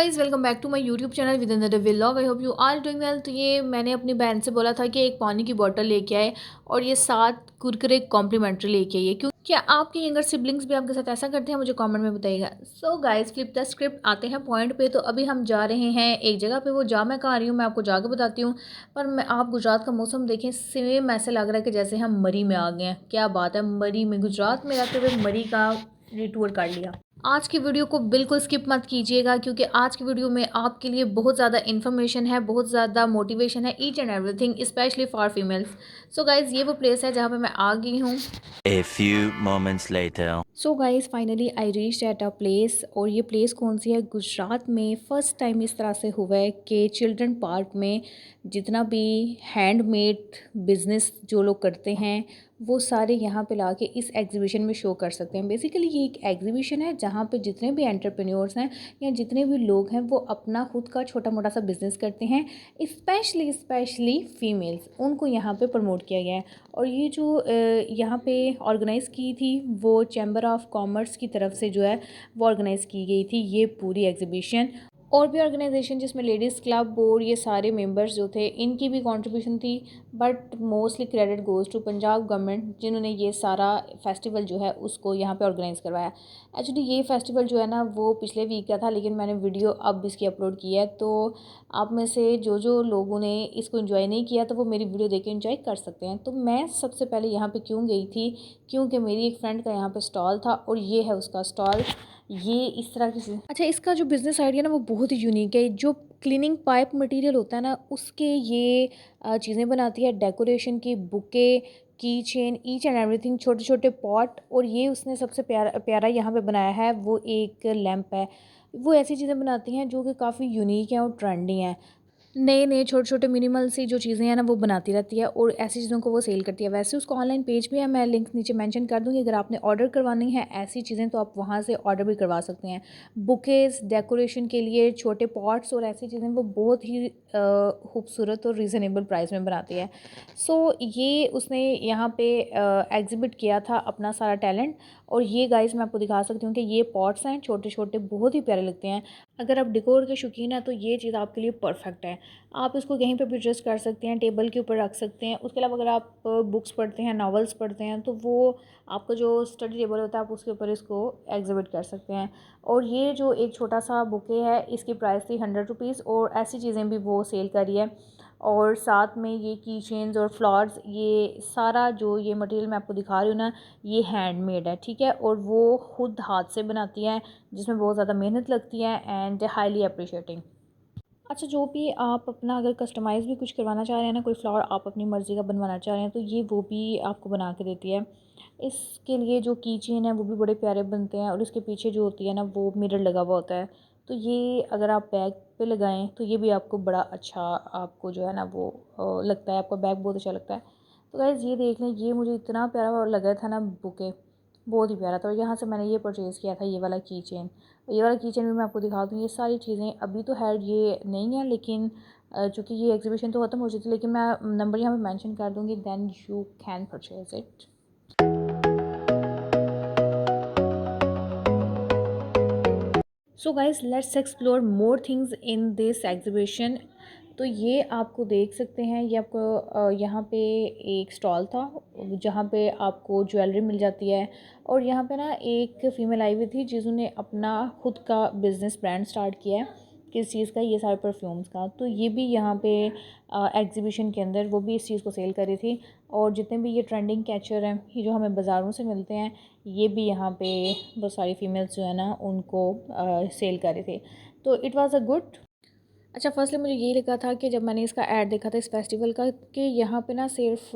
Guys welcome back to my YouTube channel with another vlog. I hope you are doing well. तो ये मैंने अपनी बहन से बोला था कि एक पानी की बोतल लेके आए और ये 7 कुरकुरे कॉम्प्लीमेंट्री लेके आइए। क्यों क्या आपके यंगर सिबलिंग्स भी आपके साथ ऐसा करते हैं? मुझे कमेंट में बताइएगा। So guys flip the script, आते हैं पॉइंट पे। तो अभी हम जा रहे हैं एक जगह पे, वो जा मैं कहाँ रही हूँ मैं आपको जाके बताती हूँ। पर मैं आप गुजरात का मौसम देखें, सेम ऐसे लग रहा है कि जैसे हम मरी में आ गए हैं। क्या बात है, मरी में, गुजरात में रहते हुए मरी का टूर कर लिया। आज की वीडियो को बिल्कुल स्किप मत कीजिएगा क्योंकि आज की वीडियो में आपके लिए बहुत ज़्यादा इन्फॉर्मेशन है, बहुत ज़्यादा मोटिवेशन है, each and everything specially for females. So guys ये वो प्लेस है जहाँ पे मैं आ गई हूँ। A few moments later. So guys finally I reached at a place. और ये प्लेस कौन सी है? गुजरात में फ़र्स्ट टाइम इस तरह से हुआ है कि चिल्ड्रन पार्क में जितना भी हैंडमेड बिज़नेस जो लोग करते हैं वो सारे यहाँ पे लाके इस एग्जीबिशन में शो कर सकते हैं। बेसिकली ये एक एग्जीबिशन है जहाँ पे जितने भी एंटरप्रेन्योर्स हैं या जितने भी लोग हैं वो अपना खुद का छोटा मोटा सा बिज़नेस करते हैं, स्पेशली फ़ीमेल्स, उनको यहाँ पे प्रमोट किया गया है। और ये जो यहाँ पे ऑर्गेनाइज़ की थी वो चैम्बर ऑफ कॉमर्स की तरफ से जो है वो ऑर्गेनाइज़ की गई थी ये पूरी एग्जीबिशन। और भी ऑर्गेनाइजेशन जिसमें लेडीज़ क्लब बोर्ड, ये सारे मेंबर्स जो थे इनकी भी कंट्रीब्यूशन थी, but mostly credit goes to Punjab government जिन्होंने ये सारा फेस्टिवल जो है उसको यहाँ पे ऑर्गेनाइज़ करवाया। एक्चुअली ये फेस्टिवल जो है ना वो पिछले वीक का था, लेकिन मैंने वीडियो अब इसकी अपलोड की है, तो आप में से जो जो लोगों ने इसको एंजॉय नहीं किया तो वो मेरी वीडियो देख के एंजॉय कर सकते हैं। तो मैं सबसे पहले यहाँ पे क्यों गई थी, क्योंकि मेरी एक फ्रेंड का यहाँ पे स्टॉल था और ये है उसका स्टॉल। ये इस तरह की चीज़, अच्छा, इसका जो बिज़नेस आइडिया ना वो बहुत ही यूनिक है। जो क्लीनिंग पाइप मटेरियल होता है ना उसके ये चीज़ें बनाती है, डेकोरेशन की, बुके, की चेन, ईच एंड एवरीथिंग, छोटे छोटे पॉट। और ये उसने सबसे प्यारा प्यारा यहाँ पे बनाया है वो एक लैंप है। वो ऐसी चीज़ें बनाती हैं जो कि काफ़ी यूनिक हैं और ट्रेंडी हैं। नए नए छोटे छोटे मिनिमल सी जो चीज़ें हैं ना वो बनाती रहती है और ऐसी चीज़ों को वो सेल करती है। वैसे उसका ऑनलाइन पेज भी है, मैं लिंक नीचे मेंशन कर दूँगी। अगर आपने ऑर्डर करवानी है ऐसी चीज़ें तो आप वहाँ से ऑर्डर भी करवा सकते हैं। बुकेज़, डेकोरेशन के लिए छोटे पॉट्स और ऐसी चीज़ें वो बहुत ही खूबसूरत और रीज़नेबल प्राइस में बनाती है। सो ये उसने यहाँ पे एग्ज़िबिट किया था अपना सारा टैलेंट। और ये गाइस मैं आपको दिखा सकती हूँ कि ये पॉट्स हैं छोटे छोटे, बहुत ही प्यारे लगते हैं। अगर आप डेकोर के शौकीन हैं तो ये चीज़ आपके लिए परफेक्ट है। आप इसको कहीं पे भी एडजस्ट कर सकते हैं, टेबल के ऊपर रख सकते हैं। उसके अलावा अगर आप बुक्स पढ़ते हैं, नॉवेल्स पढ़ते हैं तो वो आपका जो स्टडी टेबल होता है आप उसके ऊपर इसको एग्जिबिट कर सकते हैं। और ये जो एक छोटा सा बुके है इसकी प्राइस थी 100 रुपीज़ और ऐसी चीज़ें भी वो सेल करी है। और साथ में ये की चेन्स और फ्लावर्स, ये सारा जो ये मटेरियल मैं आपको दिखा रही हूँ ना ये हैंडमेड है, ठीक है। और वो खुद हाथ से बनाती है जिसमें बहुत ज़्यादा मेहनत लगती है एंड हाईली अप्रिशिएटिंग। अच्छा, जो भी आप अपना अगर कस्टमाइज़ भी कुछ करवाना चाह रहे हैं ना, कोई फ्लावर आप अपनी मर्ज़ी का बनवाना चाह रहे हैं तो ये वो भी आपको बना के देती है। इसके लिए जो की चेन है वो भी बड़े प्यारे बनते हैं और इसके पीछे जो होती है ना वो मिरर लगा हुआ होता है। तो ये अगर आप बैग पे लगाएं तो ये भी आपको बड़ा अच्छा, आपको जो है ना वो लगता है, आपका बैग बहुत अच्छा लगता है। तो गाइज़ ये देख लें, ये मुझे इतना प्यारा लगा था ना बुके, बहुत ही प्यारा था। और यहाँ से मैंने ये परचेज़ किया था, ये वाला की चेन। ये वाला की चेन भी मैं आपको दिखा दूँ। ये सारी चीज़ें अभी तो है ये नहीं है, लेकिन चूँकि ये एग्जीबिशन तो ख़त्म हो चुकी है, लेकिन मैं नंबर यहाँ पे मेंशन कर दूँगी, then you can purchase it. So guys let's explore more things in this exhibition. तो ये आपको देख सकते हैं, ये आपको यहाँ पे एक स्टॉल था जहाँ पे आपको ज्वेलरी मिल जाती है। और यहाँ पे ना एक फ़ीमेल आई हुई थी जिन्होंने अपना खुद का बिज़नेस ब्रांड स्टार्ट किया है। किस चीज़ का? ये सारे परफ्यूम्स का। तो ये भी यहाँ पे एग्जीबिशन के अंदर वो भी इस चीज़ को सेल कर रही थी। और जितने भी ये ट्रेंडिंग कैचर हैं ये जो हमें बाज़ारों से मिलते हैं ये भी यहाँ पे बहुत सारी फीमेल्स जो है ना उनको सेल कर रहे थे। तो इट वाज़ अ गुड। अच्छा, फर्स्टली मुझे ये लगा था कि जब मैंने इसका ऐड देखा था इस फेस्टिवल का कि यहाँ पे ना सिर्फ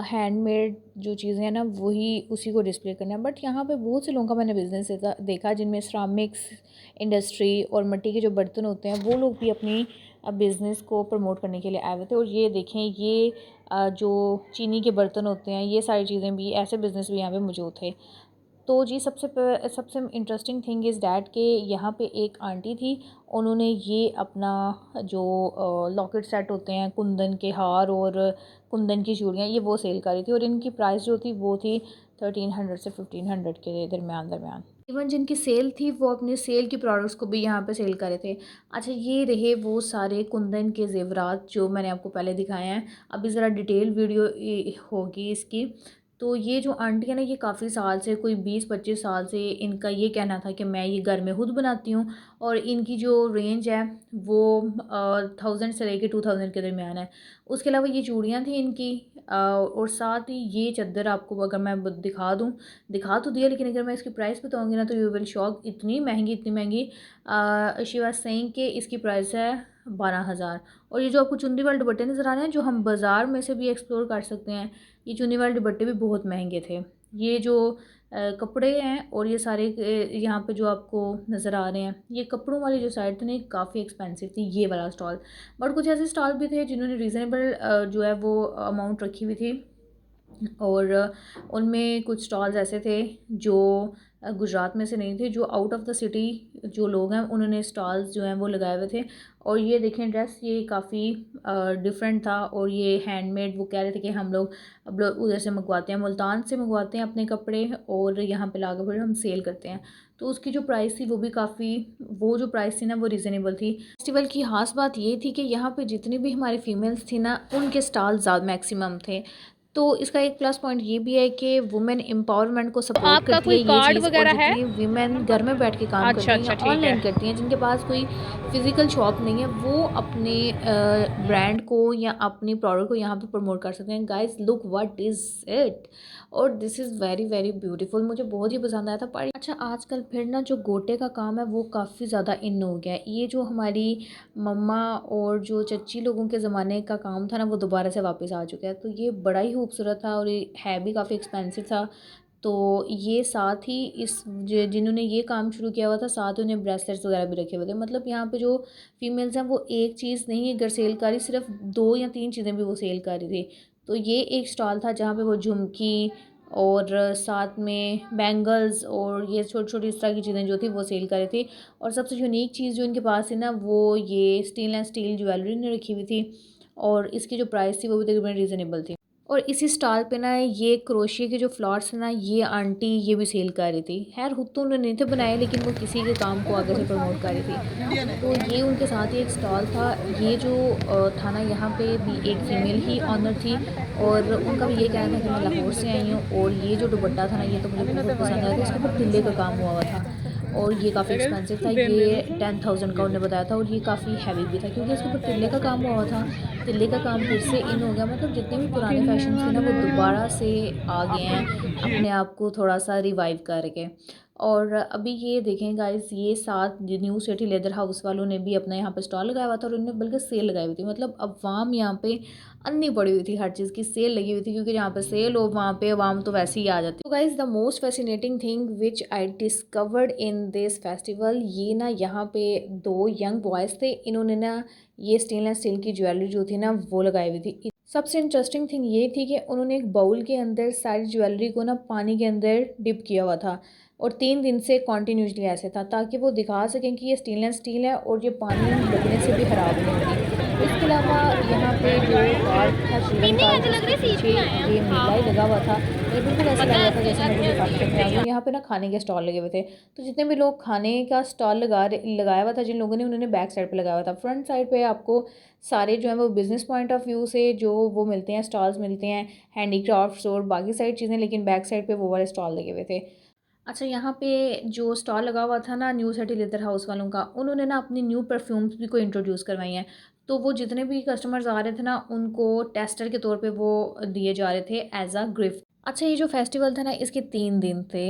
हैंडमेड जो चीज़ें हैं ना वही उसी को डिस्प्ले करना है, बट यहाँ पे बहुत से लोगों का मैंने बिज़नेस देखा जिनमें सिरामिक्स इंडस्ट्री और मिट्टी के जो बर्तन होते हैं वो लोग भी अपनी बिज़नेस को प्रमोट करने के लिए आए हुए थे। और ये देखें, ये जो चीनी के बर्तन होते हैं ये सारी चीज़ें भी, ऐसे बिज़नेस भी यहाँ पे मौजूद थे। तो जी सबसे इंटरेस्टिंग थिंग इज़ डैट कि यहाँ पे एक आंटी थी, उन्होंने ये अपना जो लॉकेट सेट होते हैं, कुंदन के हार और कुंदन की चूड़ियाँ, ये वो सेल कर रही थी। और इनकी प्राइस जो थी वो थी 1300 से 1500 के दरमियान। इवन जिनकी सेल थी वो अपनी सेल की प्रोडक्ट्स को भी यहाँ पे सेल करे थे। अच्छा, ये रहे वो सारे कुंदन के ज़ेवरात जो मैंने आपको पहले दिखाए हैं। अभी ज़रा डिटेल वीडियो होगी इसकी। तो ये जो आंटी है ना, ये काफ़ी साल से, कोई 20-25 साल से इनका ये कहना था कि मैं ये घर में खुद बनाती हूँ, और इनकी जो रेंज है वो 1000 से लेके 2000 के दरमियान है। उसके अलावा ये चूड़ियाँ थी इनकी, और साथ ही ये चादर आपको अगर मैं दिखा तो दिया, लेकिन अगर मैं इसकी प्राइस बताऊँगी ना तो यू विल शॉक। इतनी महंगी शी वाज सेइंग कि इसकी प्राइस है 12,000। और ये जो आपको चुन्नी वाले दुपट्टे नज़र आ रहे हैं, जो हम बाज़ार में से भी एक्सप्लोर कर सकते हैं, ये चुन्नी वाले दुपट्टे भी बहुत महंगे थे। ये जो कपड़े हैं और ये सारे यहाँ पे जो आपको नज़र आ रहे हैं, ये कपड़ों वाली जो साइड थी ना, काफ़ी एक्सपेंसिव थी ये वाला स्टॉल। बट कुछ ऐसे स्टॉल भी थे जिन्होंने रीज़नेबल जो है वो अमाउंट रखी हुई थी, और उनमें कुछ स्टॉल्स ऐसे थे जो गुजरात में से नहीं थे, जो आउट ऑफ द सिटी जो लोग हैं उन्होंने स्टॉल्स जो हैं वो लगाए हुए थे। और ये देखें ड्रेस, ये काफ़ी डिफरेंट था, और ये हैंडमेड। वो कह रहे थे कि हम लोग अब उधर से मंगवाते हैं, मुल्तान से मंगवाते हैं अपने कपड़े, और यहाँ पे लाकर फिर हम सेल करते हैं। तो उसकी जो प्राइस थी वो भी काफ़ी, वो जो प्राइस थी ना वो रीज़नेबल थी। फेस्टिवल की खास बात ये थी कि यहाँ पे जितनी भी हमारी फ़ीमेल्स थी ना, उनके स्टॉल ज़्यादा मैक्सिमम थे। तो इसका एक प्लस पॉइंट ये भी है कि वुमेन एम्पावरमेंट को तो सपोर्ट आपका करती कोई है ये कार्ड चीज़। और वगैरह है? जितनी वीमेन घर में बैठ के काम करती अच्छा हैं या अच्छा, ठीक है। ऑनलाइन करती हैं, जिनके पास कोई फ़िज़िकल शॉप नहीं है, वो अपने ब्रांड को या अपनी प्रोडक्ट को यहाँ पे प्रमोट कर सकते हैं। Guys look what is it, और this is very very beautiful. मुझे बहुत ही पसंद आया था। पर अच्छा, आजकल फिर ना जो गोटे का काम है वो काफ़ी ज़्यादा इन हो गया है। ये जो हमारी मम्मा और जो चच्ची लोगों के ज़माने का काम था ना, वो दोबारा से वापस आ चुका है। तो ये बड़ा ही खूबसूरत था, और ये है भी काफ़ी एक्सपेंसिव था। तो ये साथ ही जिन्होंने ये काम शुरू किया हुआ था, साथ ही उन्हें ब्रेसलेट्स वगैरह भी रखे हुए थे। मतलब यहाँ पे जो फीमेल्स हैं वो एक चीज़ नहीं अगर सेल कर रही, सिर्फ 2 या 3 चीज़ें भी वो सेल कर रही थी। तो ये एक स्टॉल था जहाँ पे वो झुमकी और साथ में बैंगल्स और ये छोटी-छोटी इस तरह की चीज़ें जो थी वो सेल कर रही थी। और सबसे यूनिक चीज़ जो इनके पास थी ना, वो ये स्टेनलेस स्टील ज्वेलरी इन्होंने रखी हुई थी, और इसकी जो प्राइस थी वो भी तकरीबन रीज़नेबल थी। और इसी स्टॉल पे ना ये क्रोशिया के जो फ्लावर्स हैं ना, ये आंटी ये भी सेल कर रही थी। खैर खुद तो उन्होंने नहीं थे बनाए, लेकिन वो किसी के काम को आगे से प्रमोट कर रही थी। तो ये उनके साथ ही एक स्टॉल था। ये जो था ना, यहाँ पे भी एक फ़ीमेल ही ऑनर थी, और उनका भी ये कहना था कि मैं लाहौर से आई हूँ। और ये जो दुपट्टा था ना, ये तो मुझे बहुत पसंद आया था। इसके ऊपर तिल्ले का काम हुआ हुआ था, और ये काफ़ी एक्सपेंसिव था। ये 10,000 का उन्होंने बताया था, और ये काफ़ी हैवी भी था क्योंकि इसके ऊपर तिल्ले का काम हुआ हुआ था। तिल्ले का काम फिर से इन हो गया, मतलब जितने भी पुराने फैशन थे ना वो दोबारा से आ गए हैं, अपने आप को थोड़ा सा रिवाइव करके। और अभी ये देखें गाइस, ये साथ न्यू सिटी लेदर हाउस वालों ने भी अपना यहाँ पे स्टॉल लगाया हुआ था, और उन्होंने बल्कि सेल लगाई हुई थी। मतलब अवाम यहाँ पे अन्नी पड़ी हुई थी, हर चीज़ की सेल लगी हुई थी, क्योंकि जहाँ पे सेल हो वहाँ पे अवाम तो वैसे ही आ जाती। तो guys, the most fascinating thing which I discovered in this festival, ये ना यहाँ पे 2 यंग बॉयज़ थे। इन्होंने ना ये स्टेनलेस स्टील की ज्वेलरी जो थी ना वो लगाई हुई थी। सबसे इंटरेस्टिंग थिंग ये थी कि उन्होंने एक बाउल के अंदर सारी ज्वेलरी को ना पानी के अंदर डिप किया हुआ था, और 3 दिन से कॉन्टीन्यूसली ऐसे था, ताकि वो दिखा सकें कि ये स्टेनलेस स्टील है और ये पानी लगने से भी ख़राब नहीं होती। इसके अलावा यहाँ पे जो पार्क था चिल्ड्रन पार्क, उसके पीछे ये मेला ही लगा हुआ था। ये बिल्कुल ऐसा लग रहा था जैसे मैं किसी फैक्ट्री में आ गई। यहाँ पे ना खाने के स्टॉल लगे हुए थे, तो जितने भी लोग खाने का स्टॉल लगाया हुआ था जिन लोगों ने, उन्होंने बैक साइड पे लगाया हुआ था। फ्रंट साइड पे आपको सारे जो है वो बिज़नेस पॉइंट ऑफ व्यू से जो वो मिलते हैं, स्टॉल्स मिलते हैं, हैंडीक्राफ्ट्स और बाकी सारी चीज़ें, लेकिन बैक साइड पे वो वाले स्टॉल लगे हुए थे। अच्छा, यहाँ पे जो स्टॉल लगा हुआ था ना न्यू सिटी लेदर हाउस वालों का, उन्होंने ना अपनी न्यू परफ्यूम्स भी को इंट्रोड्यूस करवाई हैं। तो वो जितने भी कस्टमर्स आ रहे थे ना, उनको टेस्टर के तौर पे वो दिए जा रहे थे एज अ गिफ्ट। अच्छा, ये जो फेस्टिवल था ना, इसके 3 दिन थे,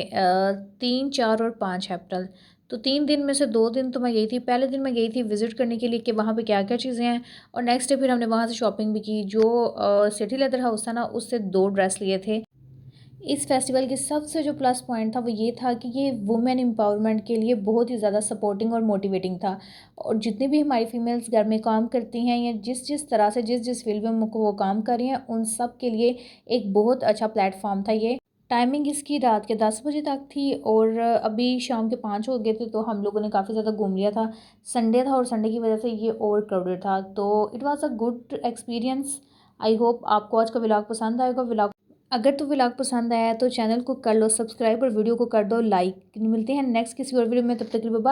3, 4 और 5 अप्रैल। तो 3 दिन में से 2 दिन तो मैं गई थी। पहले दिन मैं गई थी विज़िट करने के लिए कि वहाँ पे क्या क्या चीज़ें हैं, और नेक्स्ट डे फिर हमने वहाँ से शॉपिंग भी की। जो सिटी लेदर हाउस था ना, उससे 2 ड्रेस लिए थे। इस फेस्टिवल की सबसे जो प्लस पॉइंट था वो ये था कि ये वुमेन एम्पावरमेंट के लिए बहुत ही ज़्यादा सपोर्टिंग और मोटिवेटिंग था। और जितनी भी हमारी फीमेल्स घर में काम करती हैं, या जिस जिस तरह से जिस जिस फील्ड में वो काम कर रही हैं, उन सब के लिए एक बहुत अच्छा प्लेटफॉर्म था ये। टाइमिंग इसकी रात के 10 बजे तक थी, और अभी शाम के 5 हो गए थे, तो हम लोगों ने काफ़ी ज़्यादा घूम लिया था। संडे था, और संडे की वजह से ये ओवर क्राउडेड था, तो it was a good experience. I hope आपको आज का व्लॉग पसंद आएगा। व्लॉग अगर तो व्लॉग पसंद आया तो चैनल को कर लो सब्सक्राइब और वीडियो को कर दो लाइक। मिलते हैं नेक्स्ट किसी और वीडियो में, तब तक के लिए बाय।